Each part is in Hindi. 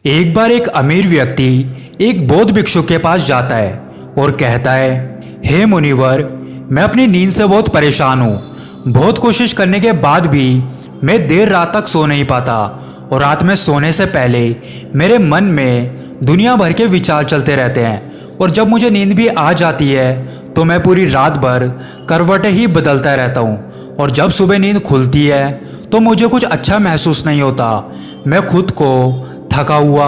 एक बार एक अमीर व्यक्ति एक बौद्ध भिक्षु के पास जाता है और कहता है, हे मुनिवर, मैं अपनी नींद से बहुत परेशान हूँ। बहुत कोशिश करने के बाद भी मैं देर रात तक सो नहीं पाता और रात में सोने से पहले मेरे मन में दुनिया भर के विचार चलते रहते हैं और जब मुझे नींद भी आ जाती है तो मैं पूरी रात भर करवटें ही बदलता रहता हूँ और जब सुबह नींद खुलती है तो मुझे कुछ अच्छा महसूस नहीं होता। मैं खुद को थका हुआ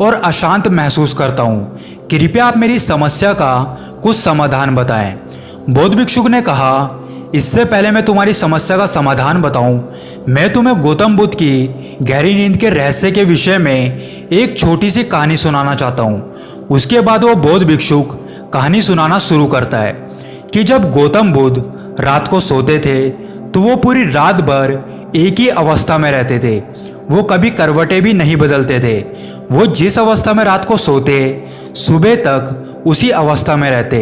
और अशांत महसूस करता हूँ। कृपया आप मेरी समस्या का कुछ समाधान बताएं। बौद्ध भिक्षुक ने कहा, इससे पहले मैं तुम्हारी समस्या का समाधान बताऊं, मैं तुम्हें गौतम बुद्ध की गहरी नींद के रहस्य के विषय में एक छोटी सी कहानी सुनाना चाहता हूं। उसके बाद वो बौद्ध भिक्षुक कहानी सुनाना शुरू करता है कि जब गौतम बुद्ध रात को सोते थे तो वो पूरी रात भर एक ही अवस्था में रहते थे। वो कभी करवटें भी नहीं बदलते थे। वो जिस अवस्था में रात को सोते सुबह तक उसी अवस्था में रहते।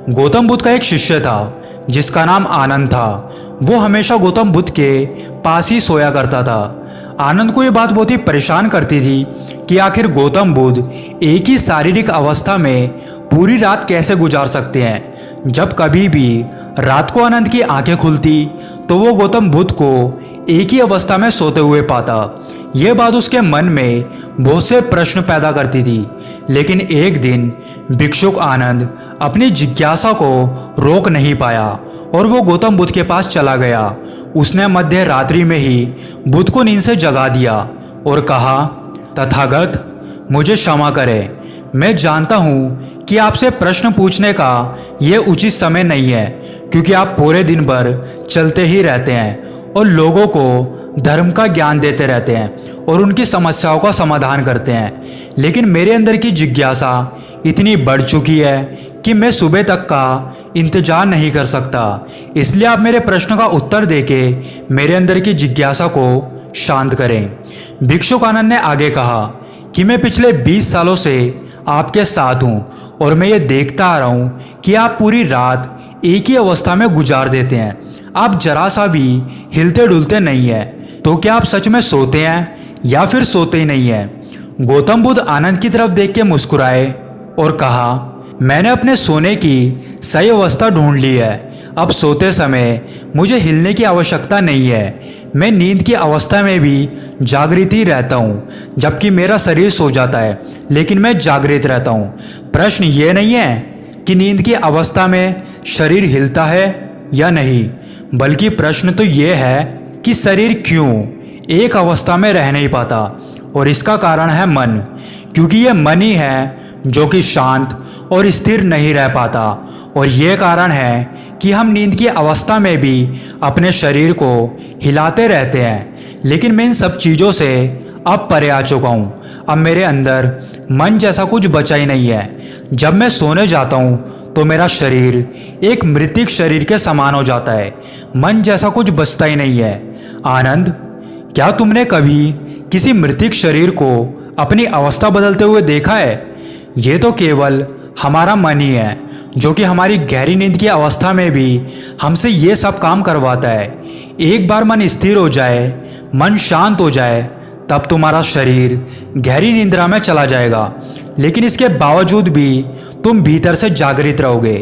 गौतम बुद्ध का एक शिष्य था जिसका नाम आनंद था। वो हमेशा गौतम बुद्ध के पास ही सोया करता था। आनंद को ये बात बहुत ही परेशान करती थी कि आखिर गौतम बुद्ध एक ही शारीरिक अवस्था में पूरी रात कैसे गुजार सकते हैं। जब कभी भी रात को आनंद की आंखें खुलती तो वो गौतम बुद्ध को एक ही अवस्था में सोते हुए पाता। यह बात उसके मन में बहुत से प्रश्न पैदा करती थी। लेकिन एक दिन भिक्षुक आनंद अपनी जिज्ञासा को रोक नहीं पाया और वो गौतम बुद्ध के पास चला गया। उसने मध्य रात्रि में ही बुद्ध को नींद से जगा दिया और कहा, तथागत, मुझे क्षमा करें। मैं जानता हूँ कि आपसे प्रश्न पूछने का यह उचित समय नहीं है क्योंकि आप पूरे दिन भर चलते ही रहते हैं और लोगों को धर्म का ज्ञान देते रहते हैं और उनकी समस्याओं का समाधान करते हैं। लेकिन मेरे अंदर की जिज्ञासा इतनी बढ़ चुकी है कि मैं सुबह तक का इंतजार नहीं कर सकता। इसलिए आप मेरे प्रश्न का उत्तर देके मेरे अंदर की जिज्ञासा को शांत करें। भिक्षुक आनंद ने आगे कहा कि मैं पिछले 20 सालों से आपके साथ हूँ और मैं ये देखता आ रहा हूँ कि आप पूरी रात एक ही अवस्था में गुजार देते हैं। आप जरा सा भी हिलते डुलते नहीं है। तो क्या आप सच में सोते हैं या फिर सोते ही नहीं है? गौतम बुद्ध आनंद की तरफ देख के मुस्कुराए और कहा, मैंने अपने सोने की सही अवस्था ढूंढ ली है। अब सोते समय मुझे हिलने की आवश्यकता नहीं है। मैं नींद की अवस्था में भी जागृत ही रहता हूँ जबकि मेरा शरीर सो जाता है, लेकिन मैं जागृत रहता हूँ। प्रश्न ये नहीं है कि नींद की अवस्था में शरीर हिलता है या नहीं, बल्कि प्रश्न तो ये है कि शरीर क्यों एक अवस्था में रह नहीं पाता। और इसका कारण है मन, क्योंकि ये मन ही है जो कि शांत और स्थिर नहीं रह पाता। और ये कारण है कि हम नींद की अवस्था में भी अपने शरीर को हिलाते रहते हैं। लेकिन मैं इन सब चीज़ों से अब परे आ चुका हूँ। अब मेरे अंदर मन जैसा कुछ बचा ही नहीं है। जब मैं सोने जाता हूँ तो मेरा शरीर एक मृतिक शरीर के समान हो जाता है। मन जैसा कुछ बचता ही नहीं है। आनंद, क्या तुमने कभी किसी मृतिक शरीर को अपनी अवस्था बदलते हुए देखा है? ये तो केवल हमारा मन ही है जो कि हमारी गहरी नींद की अवस्था में भी हमसे ये सब काम करवाता है। एक बार मन स्थिर हो जाए, मन शांत हो जाए, तब तुम्हारा शरीर गहरी निद्रा में चला जाएगा। लेकिन इसके बावजूद भी तुम भीतर से जागृत रहोगे।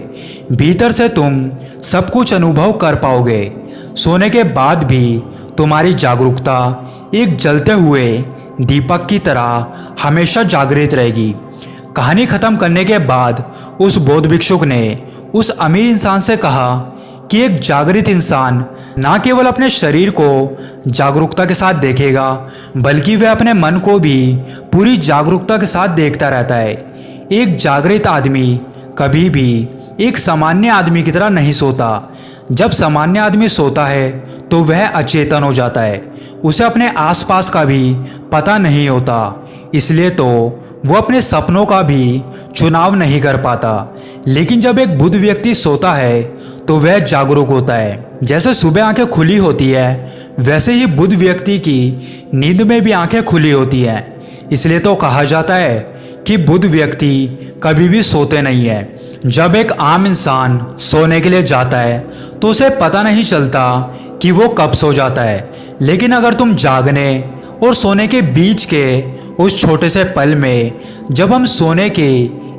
भीतर से तुम सब कुछ अनुभव कर पाओगे। सोने के बाद भी तुम्हारी जागरूकता एक जलते हुए दीपक की तरह हमेशा जागृत रहेगी। कहानी खत्म करने के बाद उस बौद्ध भिक्षुक ने उस अमीर इंसान से कहा कि एक जागृत इंसान ना केवल अपने शरीर को जागरूकता के साथ देखेगा, बल्कि वह अपने मन को भी पूरी जागरूकता के साथ देखता रहता है। एक जागृत आदमी कभी भी एक सामान्य आदमी की तरह नहीं सोता। जब सामान्य आदमी सोता है तो वह अचेतन हो जाता है। उसे अपने आसपास का भी पता नहीं होता, इसलिए तो वो अपने सपनों का भी चुनाव नहीं कर पाता। लेकिन जब एक बुद्ध व्यक्ति सोता है तो वह जागरूक होता है। जैसे सुबह आंखें खुली होती है, वैसे ही बुद्ध व्यक्ति की नींद में भी आंखें खुली होती हैं। इसलिए तो कहा जाता है कि बुद्ध व्यक्ति कभी भी सोते नहीं है। जब एक आम इंसान सोने के लिए जाता है तो उसे पता नहीं चलता कि वो कब सो जाता है। लेकिन अगर तुम जागने और सोने के बीच के उस छोटे से पल में जब हम सोने के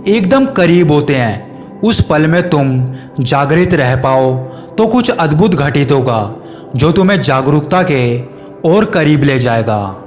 एकदम करीब होते हैं, उस पल में तुम जागृत रह पाओ तो कुछ अद्भुत घटित होगा जो तुम्हें जागरूकता के और करीब ले जाएगा।